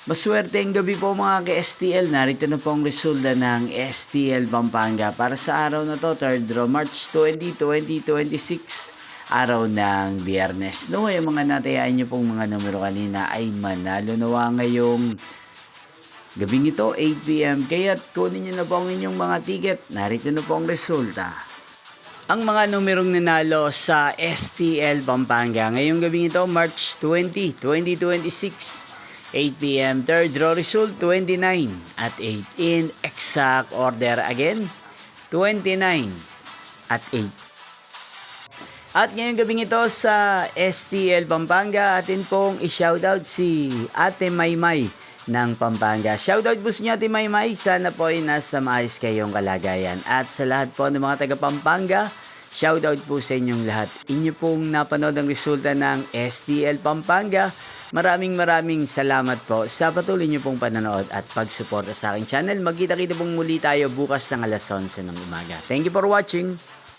Maswerteng gabi po mga ka-STL. Narito na po ang resulta ng STL Pampanga para sa araw na to, 3rd March 20, 2026. Araw ng Biyernes. No, yung mga natayaan nyo pong mga numero kanina ay manalo nawa ngayong gabing ito, 8 p.m. Kaya't kunin nyo na po ang inyong mga ticket. Narito na po ang resulta. Ang mga numerong nanalo sa STL Pampanga ngayong gabing ito, March 20, 2026. 8 p.m. Third draw result 29 at 8 in exact order again 29 at 8. At ngayong gabing ito sa STL Pampanga, atin pong i-shoutout si Ate Maymay ng Pampanga. Shoutout po sa inyo Ate Maymay, sana po ay nasa maayos kayong kalagayan. At sa lahat po ng mga taga Pampanga, shoutout po sa inyong lahat. Inyo pong napanood ang resulta ng STL Pampanga. Maraming salamat po sa patuloy niyo pong panonood at pagsuporta sa aking channel. Magkita-kita pong muli tayo bukas ng alas 11 ng umaga. Thank you for watching.